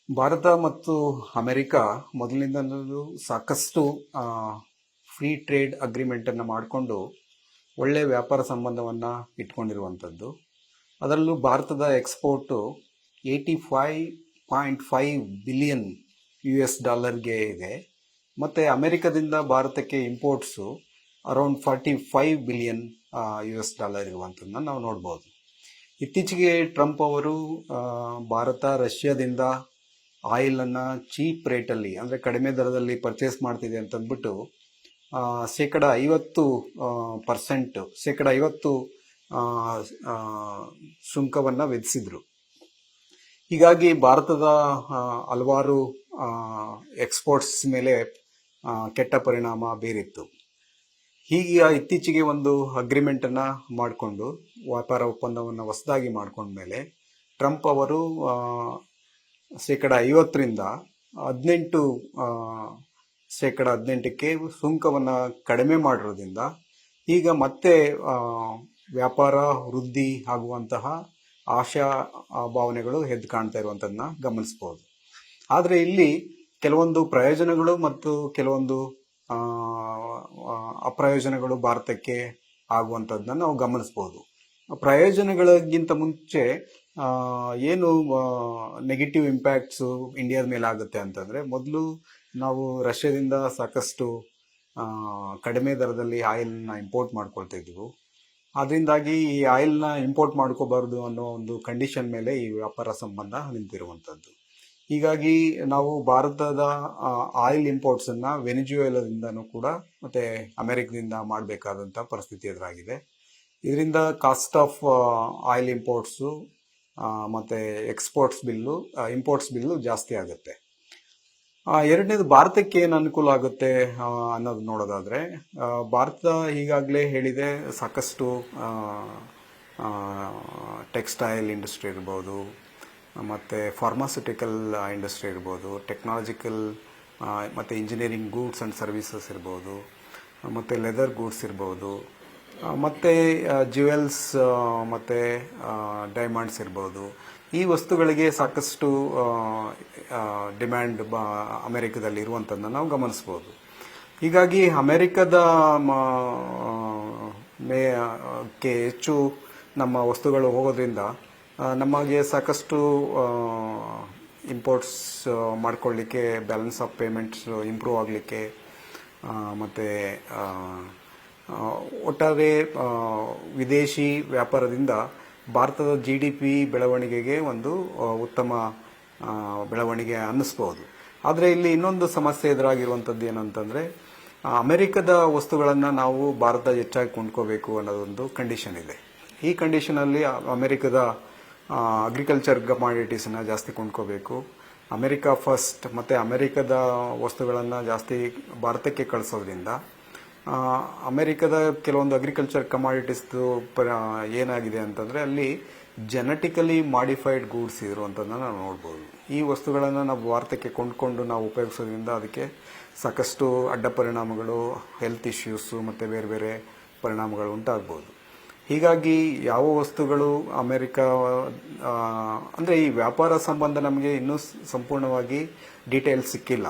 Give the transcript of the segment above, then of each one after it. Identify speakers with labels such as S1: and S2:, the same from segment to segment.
S1: ಭಾರತ ಮತ್ತು ಅಮೆರಿಕ ಮೊದಲಿನಿಂದಲೂ ಸಾಕಷ್ಟು ಫ್ರೀ ಟ್ರೇಡ್ ಅಗ್ರಿಮೆಂಟನ್ನು ಮಾಡಿಕೊಂಡು ಒಳ್ಳೆಯ ವ್ಯಾಪಾರ ಸಂಬಂಧವನ್ನು ಇಟ್ಕೊಂಡಿರುವಂಥದ್ದು. ಅದರಲ್ಲೂ ಭಾರತದ ಎಕ್ಸ್ಪೋರ್ಟು 85.5 ಬಿಲಿಯನ್ US$ ಇದೆ. ಮತ್ತು ಅಮೆರಿಕದಿಂದ ಭಾರತಕ್ಕೆ ಇಂಪೋರ್ಟ್ಸು ಅರೌಂಡ್ 45 ಬಿಲಿಯನ್ US$ ಇರುವಂಥದ್ದನ್ನ ನಾವು ನೋಡ್ಬೋದು. ಇತ್ತೀಚೆಗೆ ಟ್ರಂಪ್ ಅವರು ಭಾರತ ರಷ್ಯಾದಿಂದ ಆಯಿಲನ್ನು ಚೀಪ್ ರೇಟಲ್ಲಿ ಅಂದರೆ ಕಡಿಮೆ ದರದಲ್ಲಿ ಪರ್ಚೇಸ್ ಮಾಡ್ತಿದೆ ಅಂತಂದ್ಬಿಟ್ಟು ಶೇಕಡ 50 ಸುಂಕವನ್ನು ವಿಧಿಸಿದರು. ಹೀಗಾಗಿ ಭಾರತದ ಹಲವಾರು ಎಕ್ಸ್ಪೋರ್ಟ್ಸ್ ಮೇಲೆ ಕೆಟ್ಟ ಪರಿಣಾಮ ಬೀರಿತ್ತು. ಹೀಗೆ ಇತ್ತೀಚೆಗೆ ಒಂದು ಅಗ್ರಿಮೆಂಟನ್ನು ಮಾಡಿಕೊಂಡು ವ್ಯಾಪಾರ ಒಪ್ಪಂದವನ್ನು ಹೊಸದಾಗಿ ಮಾಡ್ಕೊಂಡ್ಮೇಲೆ ಟ್ರಂಪ್ ಅವರು ಶೇಕಡ 50ರಿಂದ 18ಕ್ಕೆ ಸುಂಕವನ್ನು ಕಡಿಮೆ ಮಾಡಿರೋದ್ರಿಂದ ಈಗ ಮತ್ತೆ ವ್ಯಾಪಾರ ವೃದ್ಧಿ ಆಗುವಂತಹ ಆಶಾ ಭಾವನೆಗಳು ಎದ್ದು ಕಾಣ್ತಾ ಇರುವಂಥದ್ದನ್ನ ಗಮನಿಸ್ಬೋದು. ಆದರೆ ಇಲ್ಲಿ ಕೆಲವೊಂದು ಪ್ರಯೋಜನಗಳು ಮತ್ತು ಕೆಲವೊಂದು ಅಪ್ರಯೋಜನಗಳು ಭಾರತಕ್ಕೆ ಆಗುವಂಥದ್ದನ್ನ ನಾವು ಗಮನಿಸ್ಬೋದು. ಪ್ರಯೋಜನಗಳಿಗಿಂತ ಮುಂಚೆ ಏನು ನೆಗೆಟಿವ್ ಇಂಪ್ಯಾಕ್ಟ್ಸು ಇಂಡಿಯಾದ ಮೇಲೆ ಆಗುತ್ತೆ ಅಂತಂದರೆ, ಮೊದಲು ನಾವು ರಷ್ಯಾದಿಂದ ಸಾಕಷ್ಟು ಕಡಿಮೆ ದರದಲ್ಲಿ ಆಯಿಲ್ನ ಇಂಪೋರ್ಟ್ ಮಾಡ್ಕೊಳ್ತಾ ಇದ್ವು. ಅದರಿಂದಾಗಿ ಈ ಆಯಿಲ್ನ ಇಂಪೋರ್ಟ್ ಮಾಡ್ಕೋಬಾರ್ದು ಅನ್ನೋ ಒಂದು ಕಂಡೀಷನ್ ಮೇಲೆ ಈ ವ್ಯಾಪಾರ ಸಂಬಂಧ ನಿಂತಿರುವಂಥದ್ದು. ಹೀಗಾಗಿ ನಾವು ಭಾರತದ ಆಯಿಲ್ ಇಂಪೋರ್ಟ್ಸನ್ನು ವೆನಿಜುವೆಲಾದಿಂದನೂ ಕೂಡ ಮತ್ತು ಅಮೆರಿಕದಿಂದ ಮಾಡಬೇಕಾದಂಥ ಪರಿಸ್ಥಿತಿ ಎದುರಾಗಿದೆ. ಇದರಿಂದ ಕಾಸ್ಟ್ ಆಫ್ ಆಯಿಲ್ ಇಂಪೋರ್ಟ್ಸು ಮತ್ತು ಇಂಪೋರ್ಟ್ಸ್ ಬಿಲ್ಲು ಜಾಸ್ತಿ ಆಗುತ್ತೆ. ಎರಡನೇದು ಭಾರತಕ್ಕೆ ಏನು ಅನುಕೂಲ ಆಗುತ್ತೆ ಅನ್ನೋದು ನೋಡೋದಾದರೆ, ಭಾರತ ಈಗಾಗಲೇ ಹೇಳಿದೆ ಸಾಕಷ್ಟು ಟೆಕ್ಸ್ಟೈಲ್ ಇಂಡಸ್ಟ್ರಿ ಇರ್ಬೋದು, ಮತ್ತು ಫಾರ್ಮಾಸ್ಯೂಟಿಕಲ್ ಇಂಡಸ್ಟ್ರಿ ಇರ್ಬೋದು, ಟೆಕ್ನಾಲಜಿಕಲ್ ಮತ್ತು ಇಂಜಿನಿಯರಿಂಗ್ ಗೂಡ್ಸ್ ಆ್ಯಂಡ್ ಸರ್ವಿಸಸ್ ಇರ್ಬೋದು, ಮತ್ತು ಲೆದರ್ ಗೂಡ್ಸ್ ಇರ್ಬೋದು, ಮತ್ತು ಜ್ಯುವೆಲ್ಸ್ ಮತ್ತು ಡೈಮಂಡ್ಸ್ ಇರ್ಬೋದು. ಈ ವಸ್ತುಗಳಿಗೆ ಸಾಕಷ್ಟು ಡಿಮ್ಯಾಂಡ್ ಅಮೆರಿಕದಲ್ಲಿ ಇರುವಂಥದ್ದನ್ನು ನಾವು ಗಮನಿಸ್ಬೋದು. ಹೀಗಾಗಿ ಅಮೆರಿಕದ ಹೆಚ್ಚು ನಮ್ಮ ವಸ್ತುಗಳು ಹೋಗೋದ್ರಿಂದ ನಮಗೆ ಸಾಕಷ್ಟು ಇಂಪೋರ್ಟ್ಸ್ ಮಾಡ್ಕೊಳ್ಳಿಕ್ಕೆ, ಬ್ಯಾಲೆನ್ಸ್ ಆಫ್ ಪೇಮೆಂಟ್ಸ್ ಇಂಪ್ರೂವ್ ಆಗಲಿಕ್ಕೆ, ಮತ್ತು ಒಟ್ಟಾರೆ ವಿದೇಶಿ ವ್ಯಾಪಾರದಿಂದ ಭಾರತದ GDP ಬೆಳವಣಿಗೆಗೆ ಒಂದು ಉತ್ತಮ ಬೆಳವಣಿಗೆ ಅನ್ನಿಸ್ಬೋದು. ಆದರೆ ಇಲ್ಲಿ ಇನ್ನೊಂದು ಸಮಸ್ಯೆ ಎದುರಾಗಿರುವಂಥದ್ದು ಏನಂತಂದರೆ, ಅಮೆರಿಕದ ವಸ್ತುಗಳನ್ನು ನಾವು ಭಾರತ ಹೆಚ್ಚಾಗಿ ಕೊಂಡ್ಕೋಬೇಕು ಅನ್ನೋದೊಂದು ಕಂಡೀಷನ್ ಇದೆ. ಈ ಕಂಡೀಷನಲ್ಲಿ ಅಮೆರಿಕದ ಅಗ್ರಿಕಲ್ಚರ್ ಕಮಾಡಿಟೀಸನ್ನು ಜಾಸ್ತಿ ಕೊಂಡ್ಕೋಬೇಕು, ಅಮೆರಿಕ ಫಸ್ಟ್, ಮತ್ತು ಅಮೆರಿಕದ ವಸ್ತುಗಳನ್ನು ಜಾಸ್ತಿ ಭಾರತಕ್ಕೆ ಕಳಿಸೋದ್ರಿಂದ ಅಮೆರಿಕದ ಕೆಲವೊಂದು ಅಗ್ರಿಕಲ್ಚರ್ ಕಮಾಡಿಟೀಸ್ದು ಏನಾಗಿದೆ ಅಂತಂದರೆ, ಅಲ್ಲಿ ಜೆನೆಟಿಕಲಿ ಮಾಡಿಫೈಡ್ ಗೂಡ್ಸ್ ಇರುವಂಥದ್ದನ್ನು ನಾವು ನೋಡ್ಬೋದು. ಈ ವಸ್ತುಗಳನ್ನು ನಾವು ಭಾರತಕ್ಕೆ ಕೊಂಡ್ಕೊಂಡು ನಾವು ಉಪಯೋಗಿಸೋದ್ರಿಂದ ಅದಕ್ಕೆ ಸಾಕಷ್ಟು ಅಡ್ಡ ಪರಿಣಾಮಗಳು, ಹೆಲ್ತ್ ಇಶ್ಯೂಸು ಮತ್ತು ಬೇರೆ ಬೇರೆ ಪರಿಣಾಮಗಳು ಉಂಟಾಗ್ಬೋದು. ಹೀಗಾಗಿ ಯಾವ ವಸ್ತುಗಳು ಅಮೆರಿಕ ಅಂದರೆ ಈ ವ್ಯಾಪಾರ ಸಂಬಂಧ ನಮಗೆ ಇನ್ನೂ ಸಂಪೂರ್ಣವಾಗಿ ಡೀಟೇಲ್ಸ್ ಸಿಕ್ಕಿಲ್ಲ.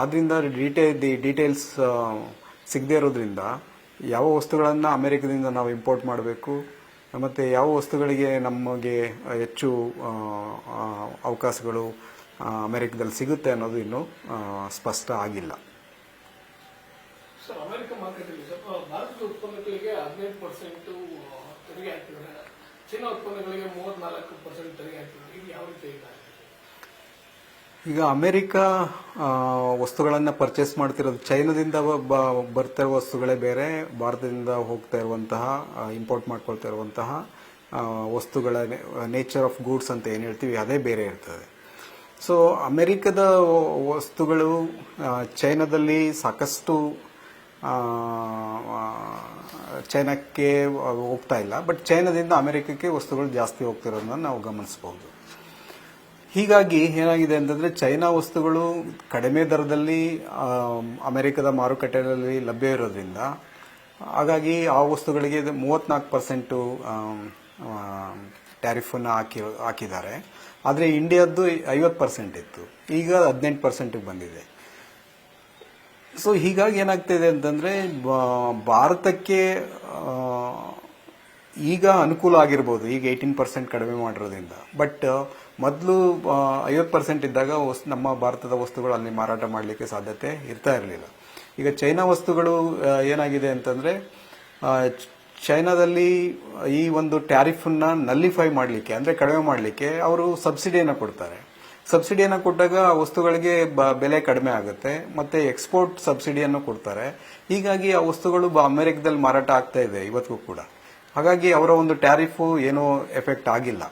S1: ಆದ್ದರಿಂದ ಡೀಟೇಲ್ಸ್ ಸಿಗದೇ ಇರೋದ್ರಿಂದ ಯಾವ ವಸ್ತುಗಳನ್ನು ಅಮೆರಿಕದಿಂದ ನಾವು ಇಂಪೋರ್ಟ್ ಮಾಡಬೇಕು ಮತ್ತು ಯಾವ ವಸ್ತುಗಳಿಗೆ ನಮಗೆ ಹೆಚ್ಚು ಅವಕಾಶಗಳು ಅಮೆರಿಕದಲ್ಲಿ ಸಿಗುತ್ತೆ ಅನ್ನೋದು ಇನ್ನೂ ಸ್ಪಷ್ಟ ಆಗಿಲ್ಲ.
S2: ಸರ್, ಅಮೆರಿಕ ಮಾರ್ಕೆಟಲ್ಲಿ ಭಾರತದ ಉತ್ಪನ್ನಗಳಿಗೆ 15% ತೆರಿಗೆ ಹಾಕಿದ್ದಾರೆ, ಚೀನಾ ಉತ್ಪನ್ನಗಳಿಗೆ 34% ತೆರಿಗೆ ಹಾಕಿದ್ದಾರೆ. ಇದು ಯಾವ ರೀತಿ ಇದೆ?
S1: ಈಗ ಅಮೆರಿಕ ವಸ್ತುಗಳನ್ನು ಪರ್ಚೇಸ್ ಮಾಡ್ತಿರೋದು ಚೈನಾದಿಂದ ಬರ್ತಾ ಇರೋ ವಸ್ತುಗಳೇ ಬೇರೆ, ಭಾರತದಿಂದ ಹೋಗ್ತಾ ಇರುವಂತಹ ಇಂಪೋರ್ಟ್ ಮಾಡ್ಕೊಳ್ತಾ ಇರುವಂತಹ ವಸ್ತುಗಳ ನೇಚರ್ ಆಫ್ ಗೂಡ್ಸ್ ಅಂತ ಏನು ಹೇಳ್ತೀವಿ ಅದೇ ಬೇರೆ ಇರ್ತದೆ. ಸೊ ಅಮೆರಿಕದ ವಸ್ತುಗಳು ಚೈನಾದಲ್ಲಿ ಸಾಕಷ್ಟು ಚೈನಾಕ್ಕೆ ಹೋಗ್ತಾ ಇಲ್ಲ, ಬಟ್ ಚೈನಾದಿಂದ ಅಮೆರಿಕಕ್ಕೆ ವಸ್ತುಗಳು ಜಾಸ್ತಿ ಹೋಗ್ತಿರೋದನ್ನ ನಾವು ಗಮನಿಸ್ಬೋದು. ಹೀಗಾಗಿ ಏನಾಗಿದೆ ಅಂತಂದರೆ, ಚೈನಾ ವಸ್ತುಗಳು ಕಡಿಮೆ ದರದಲ್ಲಿ ಅಮೆರಿಕದ ಮಾರುಕಟ್ಟೆಯಲ್ಲಿ ಲಭ್ಯ ಇರೋದ್ರಿಂದ ಹಾಗಾಗಿ ಆ ವಸ್ತುಗಳಿಗೆ 34% ಟ್ಯಾರಿಫನ್ನು ಹಾಕಿದ್ದಾರೆ. ಆದರೆ ಇಂಡಿಯಾದ್ದು 50% ಇತ್ತು, ಈಗ 18%ಗೆ ಬಂದಿದೆ. ಸೊ ಹೀಗಾಗಿ ಏನಾಗ್ತಿದೆ ಅಂತಂದರೆ ಭಾರತಕ್ಕೆ ಈಗ ಅನುಕೂಲ ಆಗಿರ್ಬೋದು, ಈಗ 18% ಕಡಿಮೆ ಮಾಡಿರೋದ್ರಿಂದ. ಬಟ್ ಮೊದಲು 50% ಇದ್ದಾಗ ನಮ್ಮ ಭಾರತದ ವಸ್ತುಗಳು ಅಲ್ಲಿ ಮಾರಾಟ ಮಾಡಲಿಕ್ಕೆ ಸಾಧ್ಯತೆ ಇರ್ತಾ ಇರಲಿಲ್ಲ. ಈಗ ಚೈನಾ ವಸ್ತುಗಳು ಏನಾಗಿದೆ ಅಂತಂದರೆ, ಚೈನಾದಲ್ಲಿ ಈ ಒಂದು ಟ್ಯಾರಿಫನ್ನು ನಲ್ಲಿಫೈ ಮಾಡಲಿಕ್ಕೆ, ಅಂದರೆ ಕಡಿಮೆ ಮಾಡಲಿಕ್ಕೆ ಅವರು ಸಬ್ಸಿಡಿಯನ್ನು ಕೊಡ್ತಾರೆ. ಸಬ್ಸಿಡಿಯನ್ನು ಕೊಟ್ಟಾಗ ಆ ವಸ್ತುಗಳಿಗೆ ಬೆಲೆ ಕಡಿಮೆ ಆಗುತ್ತೆ, ಮತ್ತು ಎಕ್ಸ್ಪೋರ್ಟ್ ಸಬ್ಸಿಡಿಯನ್ನು ಕೊಡ್ತಾರೆ. ಹೀಗಾಗಿ ಆ ವಸ್ತುಗಳು ಅಮೆರಿಕದಲ್ಲಿ ಮಾರಾಟ ಆಗ್ತಾ ಇದೆ ಇವತ್ತಿಗೂ ಕೂಡ. ಹಾಗಾಗಿ ಅವರ ಒಂದು ಟ್ಯಾರಿಫು ಏನೂ ಎಫೆಕ್ಟ್ ಆಗಿಲ್ಲ.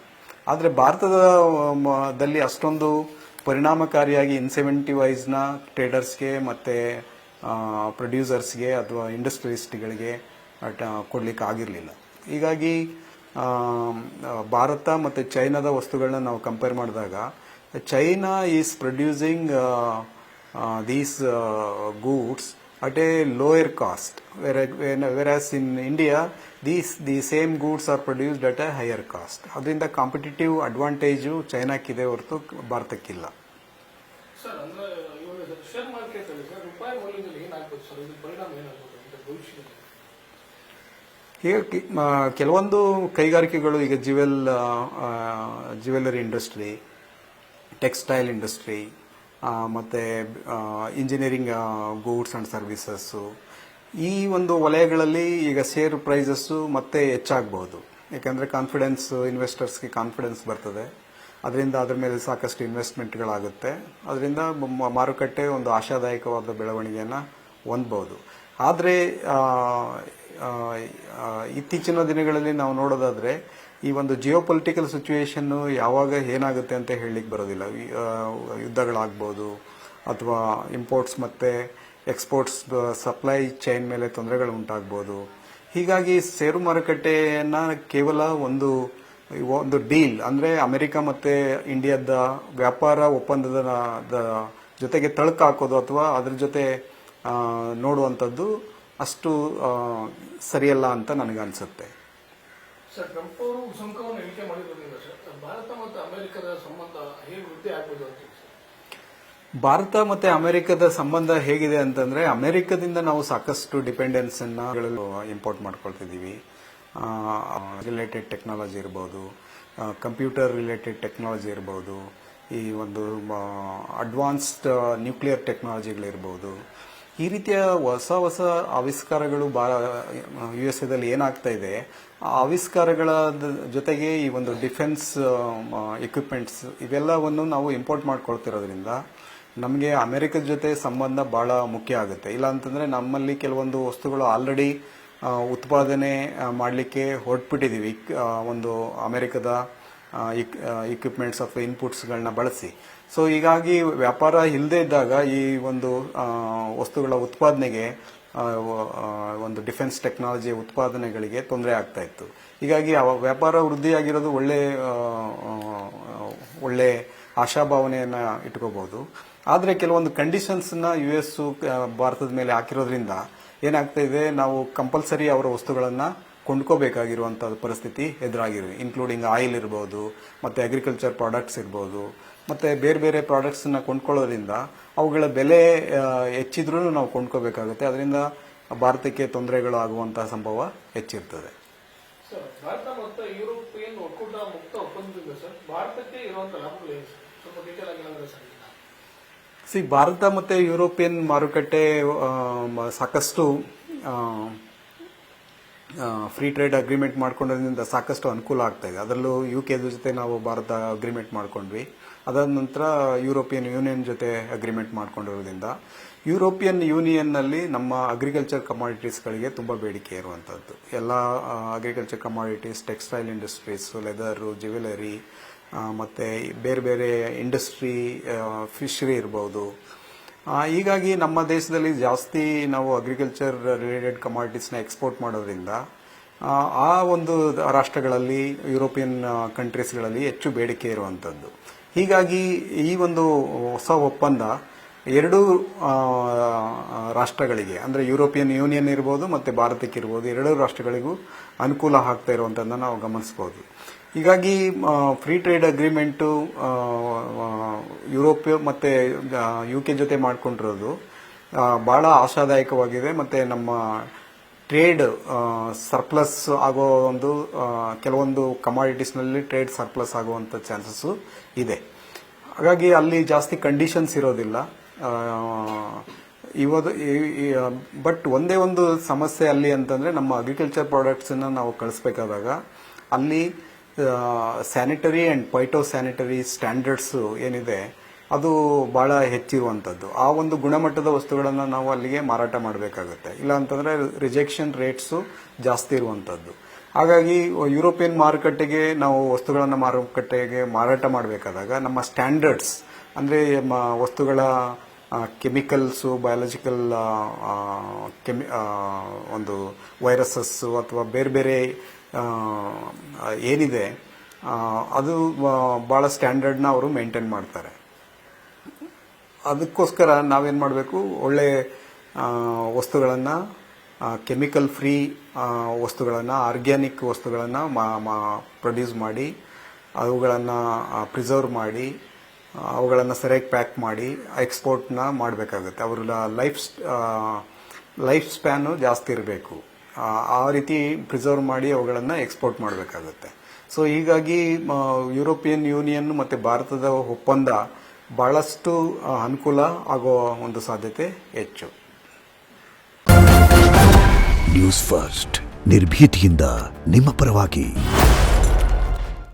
S1: ಆದರೆ ಭಾರತದಲ್ಲಿ ಅಷ್ಟೊಂದು ಪರಿಣಾಮಕಾರಿಯಾಗಿ ಇನ್ಸೆಂಟಿವೈಸ್ನ ಟ್ರೇಡರ್ಸ್ಗೆ ಮತ್ತು ಪ್ರೊಡ್ಯೂಸರ್ಸ್ಗೆ ಅಥವಾ ಇಂಡಸ್ಟ್ರಿಯಲಿಸ್ಟ್ಗಳಿಗೆ ಕೊಡಲಿಕ್ಕೆ ಆಗಿರಲಿಲ್ಲ. ಹೀಗಾಗಿ ಭಾರತ ಮತ್ತು ಚೈನಾದ ವಸ್ತುಗಳನ್ನ ನಾವು ಕಂಪೇರ್ ಮಾಡಿದಾಗ, China is producing these goods at a lower cost, whereas in India the same goods are produced at a higher cost. ಅದರಿಂದ ಕಾಂಪಿಟೇಟಿವ್ ಅಡ್ವಾಂಟೇಜು ಚೈನಾಕ್ಕಿದೆ ಹೊರತು ಭಾರತಕ್ಕಿಲ್ಲ.
S2: ಸರ್, ಅಂದ್ರೆ ಇವಾಗ ಶೇರ್ ಮಾರ್ಕೆಟ್ ಅಲ್ಲಿ ಸರ್ ರೂಪಾಯಿ ಮೌಲ್ಯದಲ್ಲಿ ಏನಾಗ್ಬೋದು ಸರ್, ಇದು ಪರಿಣಾಮ ಏನಾಗ್ಬೋದು ಅಂತ ಭವಿಷ್ಯದಲ್ಲಿ?
S1: ಈಗ ಕೆಲವೊಂದು ಕೈಗಾರಿಕೆಗಳು, ಈಗ ಜ್ಯುವೆಲ್ಲರಿ ಇಂಡಸ್ಟ್ರಿ, ಟೆಕ್ಸ್ಟೈಲ್ ಇಂಡಸ್ಟ್ರಿ, ಮತ್ತು ಇಂಜಿನಿಯರಿಂಗ್ ಗೂಡ್ಸ್ ಆ್ಯಂಡ್ ಸರ್ವಿಸಸ್ಸು, ಈ ಒಂದು ವಲಯಗಳಲ್ಲಿ ಈಗ ಶೇರ್ ಪ್ರೈಸಸ್ಸು ಮತ್ತೆ ಹೆಚ್ಚಾಗಬಹುದು. ಯಾಕಂದರೆ ಇನ್ವೆಸ್ಟರ್ಸ್ಗೆ ಕಾನ್ಫಿಡೆನ್ಸ್ ಬರ್ತದೆ, ಅದರಿಂದ ಅದ್ರ ಮೇಲೆ ಸಾಕಷ್ಟು ಇನ್ವೆಸ್ಟ್ಮೆಂಟ್ಗಳಾಗುತ್ತೆ. ಅದರಿಂದ ಮಾರುಕಟ್ಟೆ ಒಂದು ಆಶಾದಾಯಕವಾದ ಬೆಳವಣಿಗೆಯನ್ನು ಹೊಂದಬಹುದು. ಆದರೆ ಇತ್ತೀಚಿನ ದಿನಗಳಲ್ಲಿ ನಾವು ನೋಡೋದಾದರೆ, ಈ ಒಂದು ಜಿಯೋಪೊಲಿಟಿಕಲ್ ಸಿಚುವೇಶನ್ನು ಯಾವಾಗ ಏನಾಗುತ್ತೆ ಅಂತ ಹೇಳಲಿಕ್ಕೆ ಬರೋದಿಲ್ಲ. ಯುದ್ಧಗಳಾಗ್ಬೋದು, ಅಥವಾ ಇಂಪೋರ್ಟ್ಸ್ ಮತ್ತು ಎಕ್ಸ್ಪೋರ್ಟ್ಸ್ ಸಪ್ಲೈ ಚೈನ್ ಮೇಲೆ ತೊಂದರೆಗಳು ಉಂಟಾಗ್ಬೋದು. ಹೀಗಾಗಿ ಷೇರು ಮಾರುಕಟ್ಟೆಯನ್ನು ಕೇವಲ ಒಂದು ಡೀಲ್, ಅಂದರೆ ಅಮೆರಿಕ ಮತ್ತು ಇಂಡಿಯಾದ ವ್ಯಾಪಾರ ಒಪ್ಪಂದದ ಜೊತೆಗೆ ತಳಕು ಹಾಕೋದು ಅಥವಾ ಅದ್ರ ಜೊತೆ ನೋಡುವಂಥದ್ದು ಅಷ್ಟು ಸರಿಯಲ್ಲ ಅಂತ ನನಗನ್ಸುತ್ತೆ.
S2: ಸರ್, ಟ್ರಂಪ್ ಅವರು ಸುಂಕವನ್ನು ಇಳಿಕೆ ಮಾಡಿರೋದ್ರಿಂದ ಸರ್ ಭಾರತ ಮತ್ತು ಅಮೆರಿಕದ ಸಂಬಂಧ ಹೇಗೆ ವೃದ್ಧಿ ಆಗ್ಬೋದು ಅಂತ?
S1: ಭಾರತ ಮತ್ತು ಅಮೆರಿಕದ ಸಂಬಂಧ ಹೇಗಿದೆ ಅಂತಂದರೆ, ಅಮೆರಿಕದಿಂದ ನಾವು ಸಾಕಷ್ಟು ಡಿಪೆಂಡೆನ್ಸನ್ನು ಇಂಪೋರ್ಟ್ ಮಾಡ್ಕೊಳ್ತಿದ್ದೀವಿ. ರಿಲೇಟೆಡ್ ಟೆಕ್ನಾಲಜಿ ಇರ್ಬೋದು, ಕಂಪ್ಯೂಟರ್ ರಿಲೇಟೆಡ್ ಟೆಕ್ನಾಲಜಿ ಇರ್ಬೋದು, ಈ ಒಂದು ಅಡ್ವಾನ್ಸ್ಡ್ ನ್ಯೂಕ್ಲಿಯರ್ ಟೆಕ್ನಾಲಜಿಗಳಿರ್ಬೋದು. ಈ ರೀತಿಯ ಹೊಸ ಹೊಸ ಆವಿಷ್ಕಾರಗಳು ಯು ಎಸ್ ಎದಲ್ಲಿ ಏನಾಗ್ತಾ ಇದೆ, ಆ ಆವಿಷ್ಕಾರಗಳ ಜೊತೆಗೆ ಈ ಒಂದು ಡಿಫೆನ್ಸ್ ಎಕ್ವಿಪ್ಮೆಂಟ್ಸ್ ಇವೆಲ್ಲವನ್ನು ನಾವು ಇಂಪೋರ್ಟ್ ಮಾಡ್ಕೊಳ್ತಿರೋದ್ರಿಂದ ನಮಗೆ ಅಮೆರಿಕದ ಜೊತೆ ಸಂಬಂಧ ಭಾಳ ಮುಖ್ಯ ಆಗುತ್ತೆ. ಇಲ್ಲ ಅಂತಂದರೆ ನಮ್ಮಲ್ಲಿ ಕೆಲವೊಂದು ವಸ್ತುಗಳು ಆಲ್ರೆಡಿ ಉತ್ಪಾದನೆ ಮಾಡಲಿಕ್ಕೆ ಹೊರಟ್ಬಿಟ್ಟಿದ್ದೀವಿ, ಒಂದು ಅಮೆರಿಕದ ಇಕ್ವಿಪ್ಮೆಂಟ್ಸ್ ಅಥವಾ ಇನ್ಪುಟ್ಸ್ಗಳನ್ನ ಬಳಸಿ. ಸೊ ಹೀಗಾಗಿ ವ್ಯಾಪಾರ ಇಲ್ಲದೇ ಇದ್ದಾಗ ಈ ಒಂದು ವಸ್ತುಗಳ ಉತ್ಪಾದನೆಗೆ, ಒಂದು ಡಿಫೆನ್ಸ್ ಟೆಕ್ನಾಲಜಿ ಉತ್ಪಾದನೆಗಳಿಗೆ ತೊಂದರೆ ಆಗ್ತಾ ಇತ್ತು. ಹೀಗಾಗಿ ವ್ಯಾಪಾರ ವೃದ್ಧಿಯಾಗಿರೋದು ಒಳ್ಳೆ ಆಶಾಭಾವನೆಯನ್ನು ಇಟ್ಕೋಬಹುದು. ಆದರೆ ಕೆಲವೊಂದು ಕಂಡೀಷನ್ಸ್ನ ಯು ಎಸ್ ಭಾರತದ ಮೇಲೆ ಹಾಕಿರೋದ್ರಿಂದ ಏನಾಗ್ತಾ ಇದೆ, ನಾವು ಕಂಪಲ್ಸರಿ ಅವರ ವಸ್ತುಗಳನ್ನು ಕೊಂಡ್ಕೋಬೇಕಾಗಿರುವಂಥ ಪರಿಸ್ಥಿತಿ ಎದುರಾಗಿವೆ. ಇನ್ಕ್ಲೂಡಿಂಗ್ ಆಯಿಲ್ ಇರ್ಬೋದು, ಮತ್ತು ಅಗ್ರಿಕಲ್ಚರ್ ಪ್ರಾಡಕ್ಟ್ಸ್ ಇರ್ಬೋದು, ಮತ್ತು ಬೇರೆ ಬೇರೆ ಪ್ರಾಡಕ್ಟ್ಸನ್ನು ಕೊಂಡ್ಕೊಳ್ಳೋದ್ರಿಂದ ಅವುಗಳ ಬೆಲೆ ಹೆಚ್ಚಿದ್ರೂ ನಾವು ಕೊಂಡ್ಕೋಬೇಕಾಗುತ್ತೆ. ಅದರಿಂದ ಭಾರತಕ್ಕೆ ತೊಂದರೆಗಳು ಆಗುವಂತಹ ಸಂಭವ ಹೆಚ್ಚಿರ್ತದೆ.
S2: ಸರ್, ಭಾರತ ಮತ್ತು ಯುರೋಪಿಯನ್ ಒಕ್ಕೂಟ ಮುಕ್ತ ಒಪ್ಪಂದದಿಂದ ಸರ್ ಭಾರತಕ್ಕೆ ಇರುವಂಥ ಲಾಭಗಳು ಏನು ಸರ್? ಸ್ವಲ್ಪ ಡೀಟೇಲ್ ಆಗಿ ಹೇಳಿದ್ರೆ ಸರ್.
S1: ಭಾರತ ಮತ್ತು ಯುರೋಪಿಯನ್ ಮಾರುಕಟ್ಟೆ ಸಾಕಷ್ಟು ಫ್ರೀ ಟ್ರೇಡ್ ಅಗ್ರಿಮೆಂಟ್ ಮಾಡ್ಕೊಳ್ಳೋದ್ರಿಂದ ಸಾಕಷ್ಟು ಅನುಕೂಲ ಆಗ್ತಾ ಇದೆ. ಅದರಲ್ಲೂ UK ಜೊತೆ ನಾವು ಭಾರತ ಅಗ್ರಿಮೆಂಟ್ ಮಾಡ್ಕೊಂಡ್ವಿ. ಅದಾದ ನಂತರ ಯುರೋಪಿಯನ್ ಯೂನಿಯನ್ ಜೊತೆ ಅಗ್ರಿಮೆಂಟ್ ಮಾಡ್ಕೊಂಡಿರೋದ್ರಿಂದ ಯುರೋಪಿಯನ್ ಯೂನಿಯನ್ನಲ್ಲಿ ನಮ್ಮ ಅಗ್ರಿಕಲ್ಚರ್ ಕಮಾಡಿಟೀಸ್ಗಳಿಗೆ ತುಂಬ ಬೇಡಿಕೆ ಇರುವಂಥದ್ದು. ಎಲ್ಲ agriculture commodities, textile industries, leather, jewellery, ಮತ್ತು ಬೇರೆ ಬೇರೆ ಇಂಡಸ್ಟ್ರಿ, ಫಿಶರಿ ಇರ್ಬೋದು. ಹೀಗಾಗಿ ನಮ್ಮ ದೇಶದಲ್ಲಿ ಜಾಸ್ತಿ ನಾವು ಅಗ್ರಿಕಲ್ಚರ್ ರಿಲೇಟೆಡ್ ಕಮಾಡಿಟೀಸ್ನ ಎಕ್ಸ್ಪೋರ್ಟ್ ಮಾಡೋದ್ರಿಂದ ಆ ಒಂದು ರಾಷ್ಟ್ರಗಳಲ್ಲಿ, ಯುರೋಪಿಯನ್ ಕಂಟ್ರೀಸ್ಗಳಲ್ಲಿ ಹೆಚ್ಚು ಬೇಡಿಕೆ ಇರುವಂಥದ್ದು. ಹೀಗಾಗಿ ಈ ಒಂದು ಹೊಸ ಒಪ್ಪಂದ ಎರಡೂ ರಾಷ್ಟ್ರಗಳಿಗೆ, ಅಂದರೆ ಯುರೋಪಿಯನ್ ಯೂನಿಯನ್ ಇರ್ಬೋದು ಮತ್ತು ಭಾರತಕ್ಕೆ ಇರ್ಬೋದು, ಎರಡೂ ರಾಷ್ಟ್ರಗಳಿಗೂ ಅನುಕೂಲ ಆಗ್ತಾ ಇರುವಂಥದ್ದನ್ನು ನಾವು ಗಮನಿಸ್ಬೋದು. ಹೀಗಾಗಿ ಫ್ರೀ ಟ್ರೇಡ್ ಅಗ್ರಿಮೆಂಟು ಯುರೋಪ್ ಮತ್ತು UK ಜೊತೆ ಮಾಡ್ಕೊಂಡಿರೋದು ಭಾಳ ಆಶಾದಾಯಕವಾಗಿದೆ. ಮತ್ತು ನಮ್ಮ ಟ್ರೇಡ್ ಸರ್ಪ್ಲಸ್ ಆಗೋ ಒಂದು ಕೆಲವೊಂದು ಕಮಾಡಿಟೀಸ್ನಲ್ಲಿ ಟ್ರೇಡ್ ಸರ್ಪ್ಲಸ್ ಆಗುವಂಥ ಚಾನ್ಸಸ್ಸು ಇದೆ. ಹಾಗಾಗಿ ಅಲ್ಲಿ ಜಾಸ್ತಿ ಕಂಡೀಷನ್ಸ್ ಇರೋದಿಲ್ಲ. ಬಟ್ ಒಂದೇ ಒಂದು ಸಮಸ್ಯೆ ಅಲ್ಲಿ ಅಂತಂದರೆ ನಮ್ಮ ಅಗ್ರಿಕಲ್ಚರ್ ಪ್ರಾಡಕ್ಟ್ಸನ್ನು ನಾವು ಕಳಿಸ್ಬೇಕಾದಾಗ ಅಲ್ಲಿ sanitary and phyto sanitary standards ಏನಿದೆ ಅದು ಭಾಳ ಹೆಚ್ಚಿರುವಂಥದ್ದು. ಆ ಒಂದು ಗುಣಮಟ್ಟದ ವಸ್ತುಗಳನ್ನು ನಾವು ಅಲ್ಲಿಗೆ ಮಾರಾಟ ಮಾಡಬೇಕಾಗುತ್ತೆ. ಇಲ್ಲ ಅಂತಂದರೆ ರಿಜೆಕ್ಷನ್ ರೇಟ್ಸು ಜಾಸ್ತಿ ಇರುವಂಥದ್ದು. ಹಾಗಾಗಿ ಯುರೋಪಿಯನ್ ಮಾರುಕಟ್ಟೆಗೆ ನಾವು ವಸ್ತುಗಳನ್ನು ಮಾರಾಟ ಮಾಡಬೇಕಾದಾಗ ನಮ್ಮ ಸ್ಟ್ಯಾಂಡರ್ಡ್ಸ್ ಅಂದರೆ ವಸ್ತುಗಳ ಕೆಮಿಕಲ್ಸು, ಬಯಾಲಜಿಕಲ್ ಒಂದು ವೈರಸಸ್ಸು ಅಥವಾ ಬೇರೆ ಬೇರೆ ಏನಿದೆ ಅದು ಭಾಳ ಸ್ಟ್ಯಾಂಡರ್ಡ್ನ ಅವರು ಮೇಂಟೈನ್ ಮಾಡ್ತಾರೆ. ಅದಕ್ಕೋಸ್ಕರ ನಾವೇನು ಮಾಡಬೇಕು, ಒಳ್ಳೆ ವಸ್ತುಗಳನ್ನು, ಕೆಮಿಕಲ್ ಫ್ರೀ ವಸ್ತುಗಳನ್ನು, ಆರ್ಗ್ಯಾನಿಕ್ ವಸ್ತುಗಳನ್ನು ಪ್ರೊಡ್ಯೂಸ್ ಮಾಡಿ ಅವುಗಳನ್ನು ಪ್ರಿಸರ್ವ್ ಮಾಡಿ ಅವುಗಳನ್ನು ಸರಿಯಾಗಿ ಪ್ಯಾಕ್ ಮಾಡಿ ಎಕ್ಸ್ಪೋರ್ಟ್ನ ಮಾಡಬೇಕಾಗುತ್ತೆ. ಅವ್ರ ಲೈಫ್ ಸ್ಪ್ಯಾನು ಜಾಸ್ತಿ ಇರಬೇಕು. ಆ ರೀತಿ ಪ್ರಿಸರ್ವ್ ಮಾಡಿ ಅವುಗಳನ್ನು ಎಕ್ಸ್ಪೋರ್ಟ್ ಮಾಡಬೇಕಾಗುತ್ತೆ. ಸೊ ಹೀಗಾಗಿ ಯುರೋಪಿಯನ್ ಯೂನಿಯನ್ ಮತ್ತು ಭಾರತದ ಒಪ್ಪಂದ ಬಹಳಷ್ಟು ಅನುಕೂಲ ಆಗೋ ಒಂದು ಸಾಧ್ಯತೆ ಹೆಚ್ಚು.
S3: ನ್ಯೂಸ್ ಫಸ್ಟ್ ನಿರ್ಭೀತಿಯಿಂದ ನಿಮ್ಮ ಪರವಾಗಿ.